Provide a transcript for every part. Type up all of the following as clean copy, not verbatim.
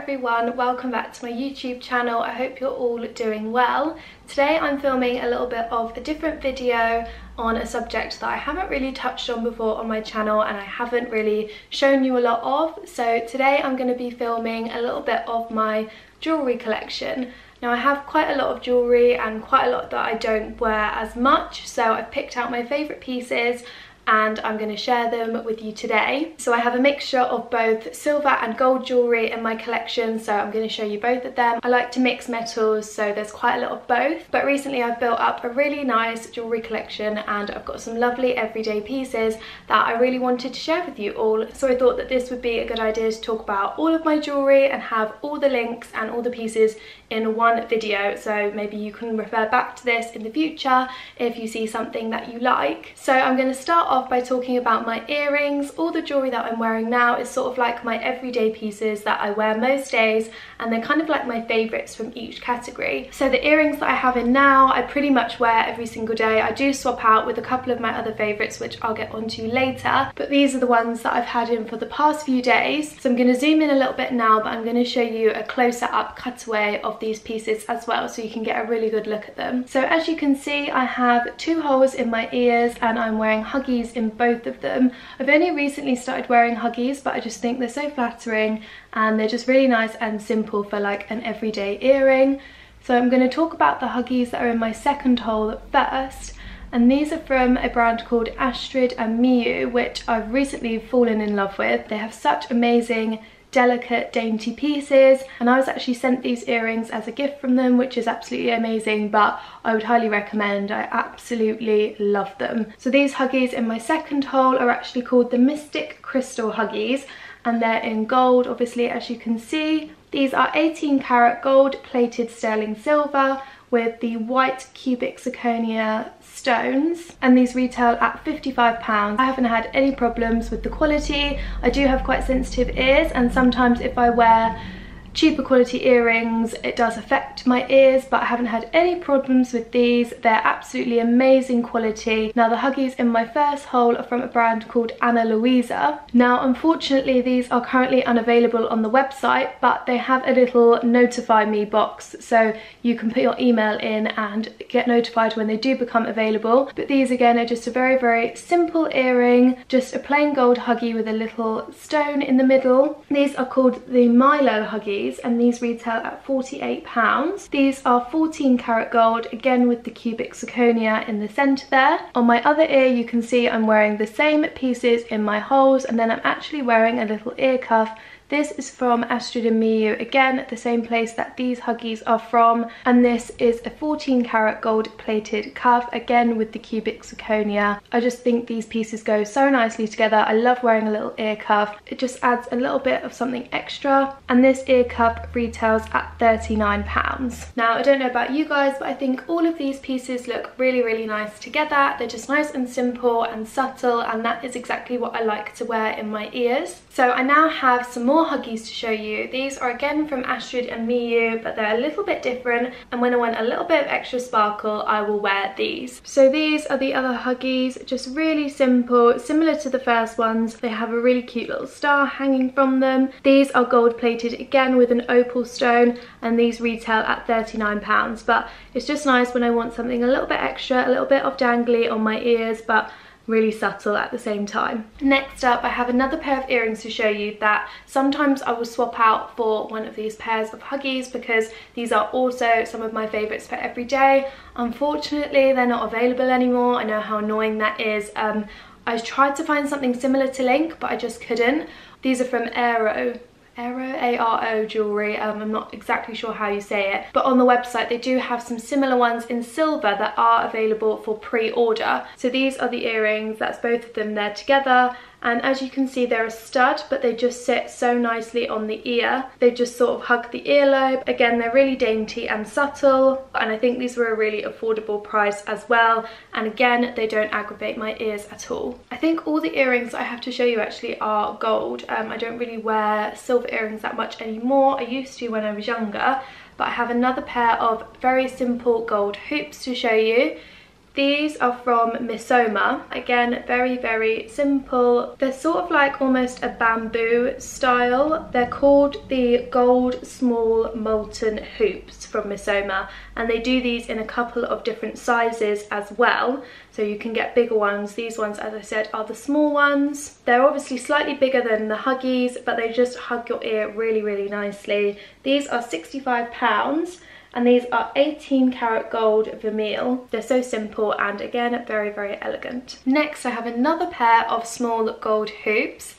everyone, welcome back to my YouTube channel. I hope you're all doing well. Today I'm filming a little bit of a different video on a subject that I haven't really touched on before on my channel and I haven't really shown you a lot of. So today I'm going to be filming a little bit of my jewellery collection. Now I have quite a lot of jewellery and quite a lot that I don't wear as much, so I've picked out my favourite pieces and I'm going to share them with you today. So I have a mixture of both silver and gold jewellery in my collection, so I'm going to show you both of them. I like to mix metals, so there's quite a lot of both, but recently I've built up a really nice jewellery collection and I've got some lovely everyday pieces that I really wanted to share with you all. So I thought that this would be a good idea to talk about all of my jewellery and have all the links and all the pieces in one video, so maybe you can refer back to this in the future if you see something that you like. So I'm going to start off by talking about my earrings. All the jewellery that I'm wearing now is sort of like my everyday pieces that I wear most days, and they're kind of like my favourites from each category. So the earrings that I have in now I pretty much wear every single day. I do swap out with a couple of my other favourites which I'll get onto later, but these are the ones that I've had in for the past few days. So I'm going to zoom in a little bit now, but I'm going to show you a closer up cutaway of these pieces as well so you can get a really good look at them. So as you can see, I have 2 holes in my ears and I'm wearing huggies in both of them. I've only recently started wearing huggies, but I just think they're so flattering and they're just really nice and simple for like an everyday earring. So I'm going to talk about the huggies that are in my second hole first. And these are from a brand called Astrid and Miyu, which I've recently fallen in love with. They have such amazing, delicate, dainty pieces, and I was actually sent these earrings as a gift from them, which is absolutely amazing, but I would highly recommend. I absolutely love them. So these huggies in my second hole are actually called the Mystic Crystal Huggies, and they're in gold, obviously, as you can see. These are 18 karat gold plated sterling silver with the white cubic zirconia stones, and these retail at £55. I haven't had any problems with the quality. I do have quite sensitive ears, and sometimes if I wear cheaper quality earrings it does affect my ears, but I haven't had any problems with these. They're absolutely amazing quality. Now the huggies in my first hole are from a brand called Luisa. Now unfortunately these are currently unavailable on the website, but they have a little notify me box, so you can put your email in and get notified when they do become available. But these again are just a very simple earring, just a plain gold huggy with a little stone in the middle. These are called the Milo huggies, and these retail at £48. These are 14 karat gold, again with the cubic zirconia in the centre there. On my other ear you can see I'm wearing the same pieces in my holes, and then I'm actually wearing a little ear cuff. This is from Astrid and Miyu, again the same place that these huggies are from, and this is a 14 karat gold plated cuff, again with the cubic zirconia. I just think these pieces go so nicely together. I love wearing a little ear cuff. It just adds a little bit of something extra, and this ear cuff retails at £39. Now I don't know about you guys, but I think all of these pieces look really nice together. They're just nice and simple and subtle, and that is exactly what I like to wear in my ears. So I now have some more huggies to show you. These are again from Astrid and Miyu, but they're a little bit different, and when I want a little bit of extra sparkle I will wear these. So these are the other huggies, just really simple, similar to the first ones. They have a really cute little star hanging from them. These are gold plated, again with an opal stone, and these retail at £39, but it's just nice when I want something a little bit extra, a little bit of dangly on my ears, but really subtle at the same time. Next up I have another pair of earrings to show you that sometimes I will swap out for one of these pairs of huggies, because these are also some of my favourites for every day. Unfortunately they're not available anymore. I know how annoying that is. I tried to find something similar to Link, but I just couldn't. These are from Aero, A-R-O jewellery. I'm not exactly sure how you say it, but on the website they do have some similar ones in silver that are available for pre-order. So these are the earrings, that's both of them there together, and as you can see they're a stud, but they just sit so nicely on the ear. They just sort of hug the earlobe. Again, they're really dainty and subtle, and I think these were a really affordable price as well, and again they don't aggravate my ears at all. I think all the earrings I have to show you actually are gold. I don't really wear silver earrings that much anymore. I used to when I was younger, but I have another pair of very simple gold hoops to show you. These are from Missoma. Again, very, very simple. They're sort of like almost a bamboo style. They're called the Gold Small Molten Hoops from Missoma, and they do these in a couple of different sizes as well. So you can get bigger ones. These ones, as I said, are the small ones. They're obviously slightly bigger than the huggies, but they just hug your ear really, really nicely. These are £65. And these are 18 karat gold vermeil. They're so simple and again, very, very elegant. Next, I have another pair of small gold hoops.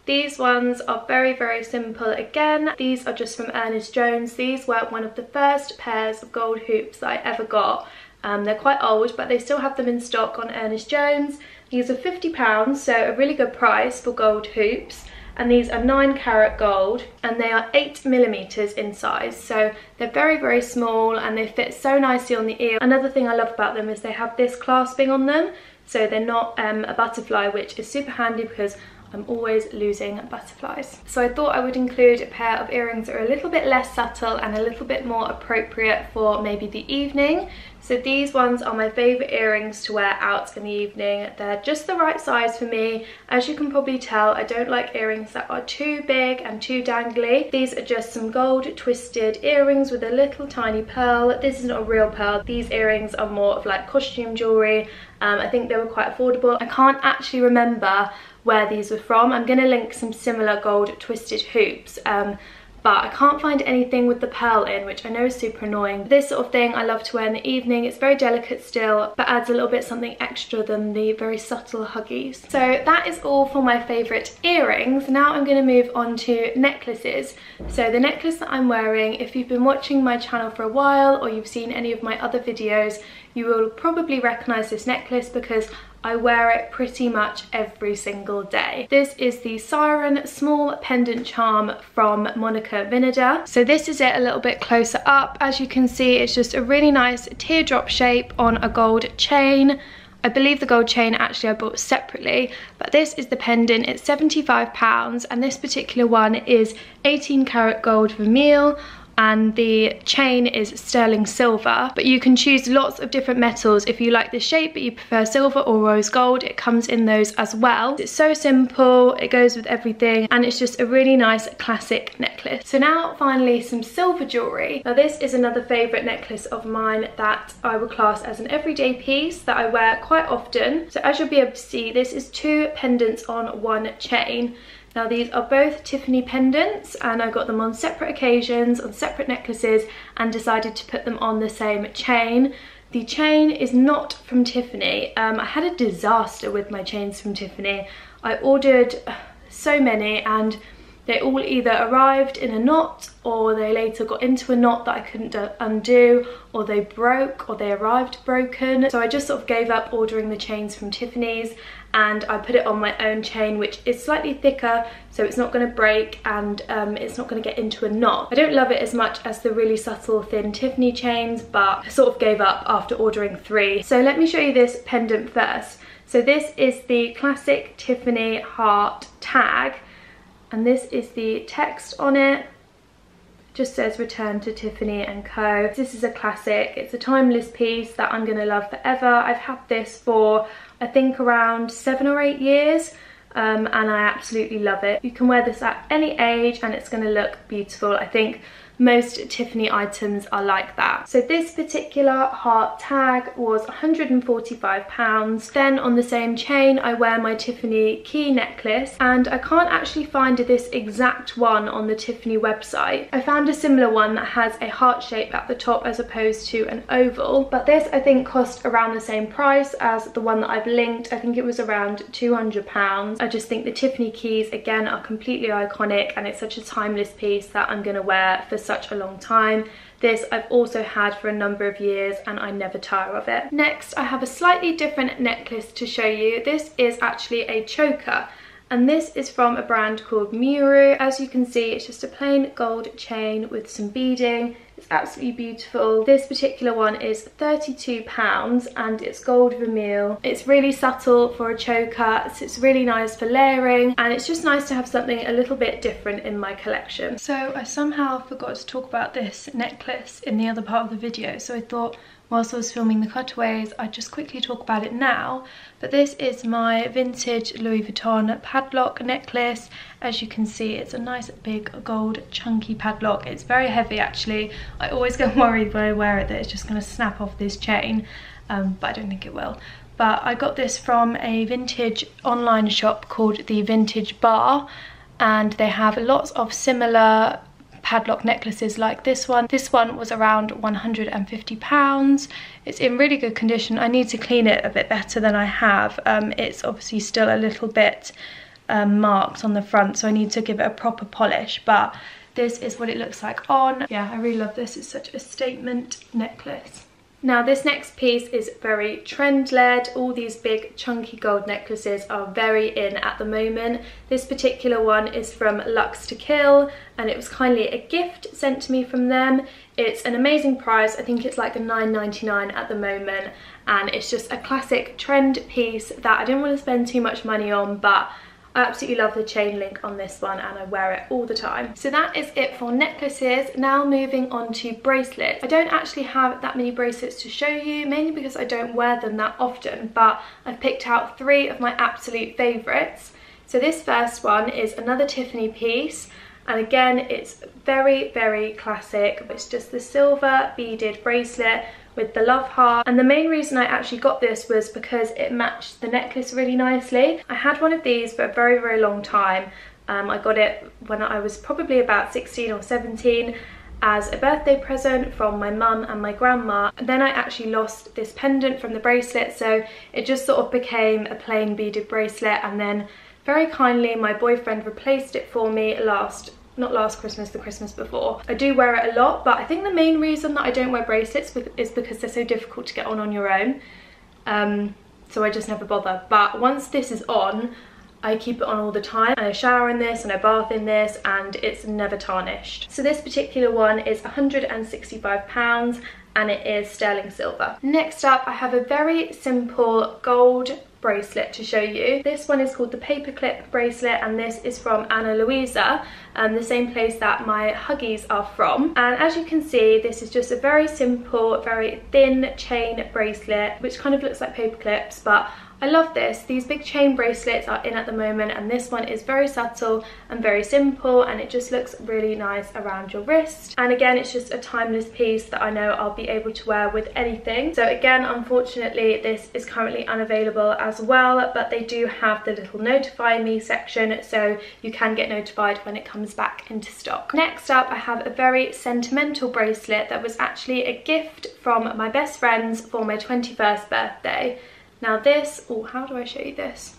These ones are very, very simple again. These are just from Ernest Jones. These were one of the first pairs of gold hoops that I ever got. They're quite old, but they still have them in stock on Ernest Jones. These are £50, so a really good price for gold hoops. And these are 9 karat gold, and they are 8mm in size, so they're very, very small and they fit so nicely on the ear. Another thing I love about them is they have this clasping on them, so they're not a butterfly, which is super handy because I'm always losing butterflies. So I thought I would include a pair of earrings that are a little bit less subtle and a little bit more appropriate for maybe the evening. So these ones are my favourite earrings to wear out in the evening. They're just the right size for me. As you can probably tell, I don't like earrings that are too big and too dangly. These are just some gold twisted earrings with a little tiny pearl. This is not a real pearl. These earrings are more of like costume jewellery. I think they were quite affordable. I can't actually remember where these were from. I'm going to link some similar gold twisted hoops, but I can't find anything with the pearl in, which I know is super annoying. This sort of thing I love to wear in the evening. It's very delicate still, but adds a little bit something extra than the very subtle huggies. So that is all for my favourite earrings. Now I'm going to move on to necklaces. So the necklace that I'm wearing, if you've been watching my channel for a while or you've seen any of my other videos, you will probably recognise this necklace because I wear it pretty much every single day. This is the Siren Small Pendant Charm from Monica Vinader. So this is it a little bit closer up. As you can see, it's just a really nice teardrop shape on a gold chain. I believe the gold chain actually I bought separately, but this is the pendant. It's £75, and this particular one is 18 karat gold vermeil, and the chain is sterling silver, but you can choose lots of different metals. If you like the shape but you prefer silver or rose gold, it comes in those as well. It's so simple, it goes with everything, and it's just a really nice classic necklace. So now finally some silver jewellery. Now this is another favourite necklace of mine that I would class as an everyday piece that I wear quite often. So as you'll be able to see, this is 2 pendants on 1 chain. Now these are both Tiffany pendants, and I got them on separate occasions, on separate necklaces, and decided to put them on the same chain. The chain is not from Tiffany. I had a disaster with my chains from Tiffany. I ordered so many and they all either arrived in a knot, or they later got into a knot that I couldn't undo, or they broke, or they arrived broken. So I just sort of gave up ordering the chains from Tiffany's, and I put it on my own chain, which is slightly thicker, so it's not going to break, and it's not going to get into a knot. I don't love it as much as the really subtle thin Tiffany chains, but I sort of gave up after ordering 3. So let me show you this pendant first. So this is the classic Tiffany heart tag, and this is the text on it. Just says return to Tiffany and Co. This is a classic. It's a timeless piece that I'm gonna love forever. I've had this for I think around 7 or 8 years, and I absolutely love it. You can wear this at any age and it's gonna look beautiful. I think most Tiffany items are like that. So this particular heart tag was £145. Then on the same chain I wear my Tiffany key necklace, and I can't actually find this exact one on the Tiffany website. I found a similar one that has a heart shape at the top as opposed to an oval, but this I think cost around the same price as the one that I've linked. I think it was around £200. I just think the Tiffany keys again are completely iconic, and it's such a timeless piece that I'm gonna wear for such a long time. This I've also had for a number of years and I never tire of it. Next I have a slightly different necklace to show you. This is actually a choker, and this is from a brand called Muru. As you can see, it's just a plain gold chain with some beading. It's absolutely beautiful. This particular one is £32 and it's gold vermeil. It's really subtle for a choker, so it's really nice for layering, and it's just nice to have something a little bit different in my collection. So I somehow forgot to talk about this necklace in the other part of the video, so I thought whilst I was filming the cutaways, I'd just quickly talk about it now. But this is my vintage Louis Vuitton padlock necklace. As you can see, it's a nice big gold chunky padlock. It's very heavy actually. I always get worried when I wear it that it's just going to snap off this chain, but I don't think it will. But I got this from a vintage online shop called the Vintage Bar, and they have lots of similar padlock necklaces like this one. This one was around £150. It's in really good condition. I need to clean it a bit better than I have. It's obviously still a little bit marked on the front, so I need to give it a proper polish, but this is what it looks like on. Yeah, I really love this. It's such a statement necklace. Now this next piece is very trend-led. All these big chunky gold necklaces are very in at the moment. This particular one is from Luxe To Kill, and it was kindly a gift sent to me from them. It's an amazing price. I think it's like $9.99 at the moment, and it's just a classic trend piece that I didn't want to spend too much money on, but I absolutely love the chain link on this one and I wear it all the time. So that is it for necklaces. Now moving on to bracelets. I don't actually have that many bracelets to show you, mainly because I don't wear them that often, but I've picked out 3 of my absolute favourites. So this first one is another Tiffany piece, and again it's very, very classic. It's just the silver beaded bracelet with the love heart, and the main reason I actually got this was because it matched the necklace really nicely. I had one of these for a very, very long time. I got it when I was probably about 16 or 17 as a birthday present from my mum and my grandma, and then I actually lost this pendant from the bracelet, so it just sort of became a plain beaded bracelet, and then very kindly my boyfriend replaced it for me not last Christmas, the Christmas before. I do wear it a lot, but I think the main reason that I don't wear bracelets is because they're so difficult to get on your own. So I just never bother. But once this is on, I keep it on all the time, and I shower in this and I bath in this, and it's never tarnished. So this particular one is £165 and it is sterling silver. Next up, I have a very simple gold bracelet to show you. This one is called the paperclip bracelet, and this is from Luisa, the same place that my huggies are from. And as you can see, this is just a very simple, very thin chain bracelet, which kind of looks like paper clips, but I love this. These big chain bracelets are in at the moment, and this one is very subtle and very simple, and it just looks really nice around your wrist. And again, it's just a timeless piece that I know I'll be able to wear with anything. So again, unfortunately, this is currently unavailable as well, but they do have the little notify me section, so you can get notified when it comes back into stock. Next up, I have a very sentimental bracelet that was actually a gift from my best friends for my 21st birthday. Now this, oh, how do I show you this?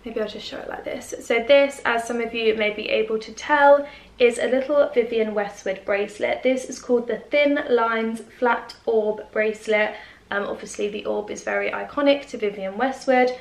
Maybe I'll just show it like this. So this, as some of you may be able to tell, is a little Vivienne Westwood bracelet. This is called the Thin Lines Flat Orb bracelet. Obviously the orb is very iconic to Vivienne Westwood,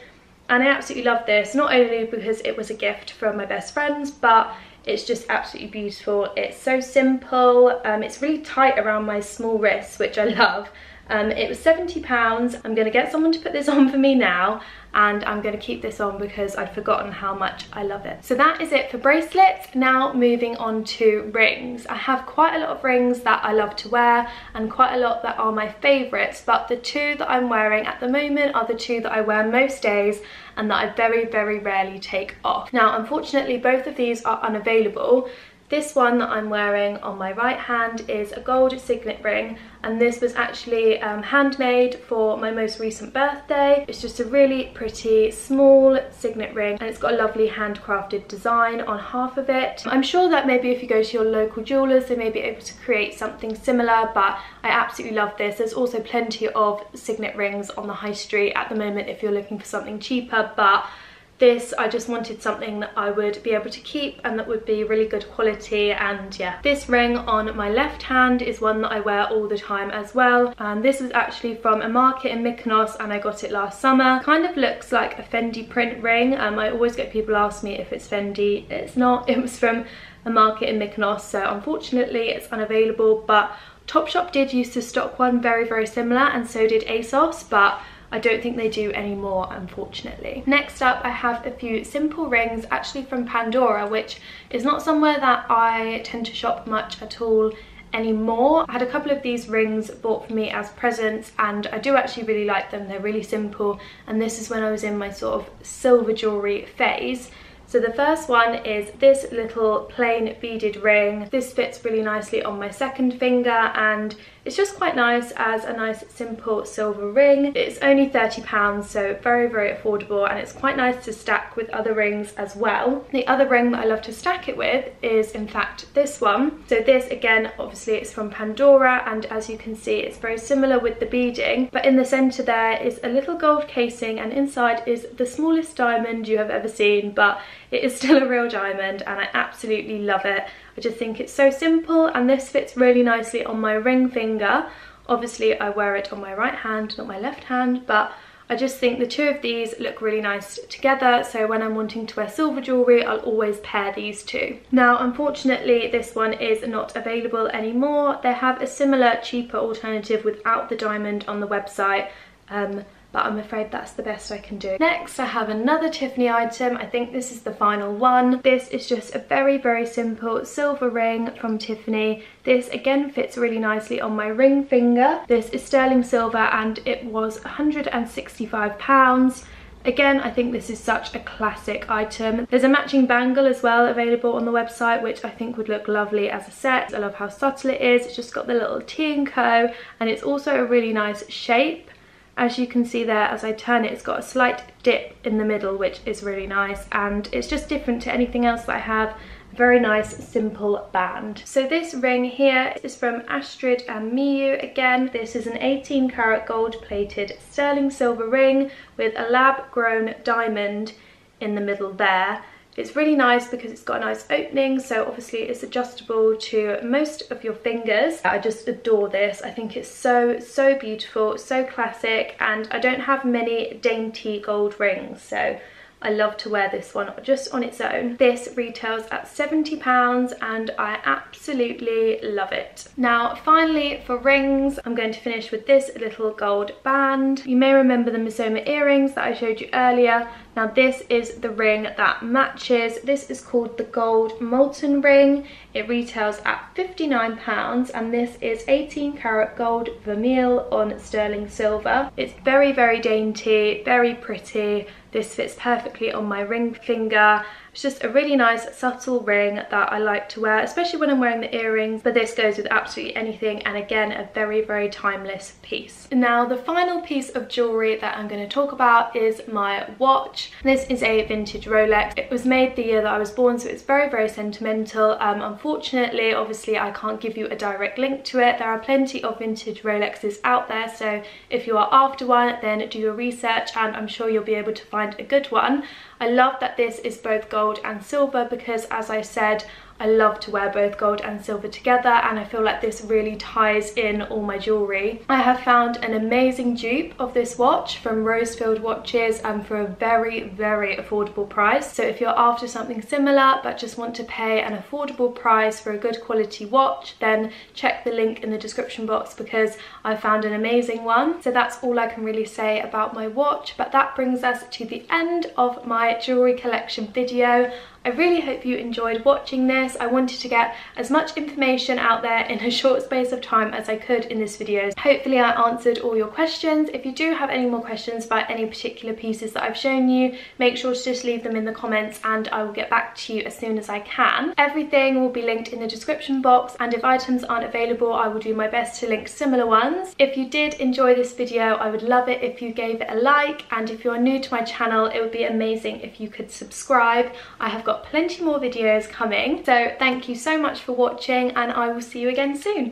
and I absolutely love this, not only because it was a gift from my best friends, but it's just absolutely beautiful. It's so simple. It's really tight around my small wrists, which I love. It was £70. I'm going to get someone to put this on for me now, and I'm going to keep this on because I'd forgotten how much I love it. So that is it for bracelets. Now moving on to rings. I have quite a lot of rings that I love to wear and quite a lot that are my favourites, but the 2 that I'm wearing at the moment are the 2 that I wear most days and that I very, very rarely take off. Now unfortunately both of these are unavailable. This one that I'm wearing on my right hand is a gold signet ring, and this was actually handmade for my most recent birthday. It's just a really pretty small signet ring, and it's got a lovely handcrafted design on half of it. I'm sure that maybe if you go to your local jewellers, they may be able to create something similar, but I absolutely love this. There's also plenty of signet rings on the high street at the moment if you're looking for something cheaper, but this, I just wanted something that I would be able to keep and that would be really good quality. And yeah, this ring on my left hand is one that I wear all the time as well, and this is actually from a market in Mykonos, and I got it last summer. Kind of looks like a Fendi print ring. I always get people ask me if it's Fendi. It's not. It was from a market in Mykonos, so unfortunately it's unavailable, but Topshop did used to stock one very, very similar, and so did ASOS, but I don't think they do anymore, unfortunately. Next up, I have a few simple rings, actually from Pandora, which is not somewhere that I tend to shop much at all anymore. I had a couple of these rings bought for me as presents and I do actually really like them. They're really simple, and this is when I was in my sort of silver jewellery phase. So the first one is this little plain beaded ring. This fits really nicely on my second finger and it's just quite nice as a nice simple silver ring. It's only £30, so very, very affordable, and it's quite nice to stack with other rings as well. The other ring that I love to stack it with is in fact this one. So this again, obviously it's from Pandora, and as you can see it's very similar with the beading, but in the centre there is a little gold casing and inside is the smallest diamond you have ever seen, but it is still a real diamond and I absolutely love it. I just think it's so simple, and this fits really nicely on my ring finger. Obviously I wear it on my right hand, not my left hand, but I just think the two of these look really nice together, so when I'm wanting to wear silver jewellery I'll always pair these two. Now unfortunately this one is not available anymore. They have a similar cheaper alternative without the diamond on the website, but I'm afraid that's the best I can do. Next I have another Tiffany item. I think this is the final one. This is just a very, very simple silver ring from Tiffany. This again fits really nicely on my ring finger. This is sterling silver and it was £165. Again, I think this is such a classic item. There's a matching bangle as well available on the website, which I think would look lovely as a set. I love how subtle it is. It's just got the little T and Co, and it's also a really nice shape. As you can see there, as I turn it, it's got a slight dip in the middle, which is really nice, and it's just different to anything else that I have. A very nice, simple band. So this ring here is from Astrid and Miyu. Again, this is an 18 karat gold plated sterling silver ring with a lab grown diamond in the middle there. It's really nice because it's got a nice opening, so obviously it's adjustable to most of your fingers. I just adore this. I think it's so, so beautiful, so classic, and I don't have many dainty gold rings, so I love to wear this one just on its own. This retails at £70 and I absolutely love it. Now finally for rings, I'm going to finish with this little gold band. You may remember the Missoma earrings that I showed you earlier. Now this is the ring that matches. This is called the gold molten ring. It retails at £59 and this is 18 karat gold vermeil on sterling silver. It's very, very dainty, very pretty. This fits perfectly on my ring finger. It's just a really nice subtle ring that I like to wear, especially when I'm wearing the earrings, but this goes with absolutely anything, and again a very, very timeless piece. Now the final piece of jewellery that I'm going to talk about is my watch. This is a vintage Rolex. It was made the year that I was born, so it's very, very sentimental. Unfortunately, obviously I can't give you a direct link to it. There are plenty of vintage Rolexes out there, so if you are after one then do your research and I'm sure you'll be able to find a good one. I love that this is both gold and silver because, as I said, I love to wear both gold and silver together, and I feel like this really ties in all my jewellery. I have found an amazing dupe of this watch from Rosefield Watches for a very, very affordable price. So if you're after something similar but just want to pay an affordable price for a good quality watch, then check the link in the description box because I found an amazing one. So that's all I can really say about my watch, but that brings us to the end of my jewellery collection video. I really hope you enjoyed watching this. I wanted to get as much information out there in a short space of time as I could in this video. Hopefully I answered all your questions. If you do have any more questions about any particular pieces that I've shown you, make sure to just leave them in the comments and I will get back to you as soon as I can. Everything will be linked in the description box, and if items aren't available I will do my best to link similar ones. If you did enjoy this video, I would love it if you gave it a like, and if you're new to my channel it would be amazing if you could subscribe. I have got plenty more videos coming, so thank you so much for watching and I will see you again soon.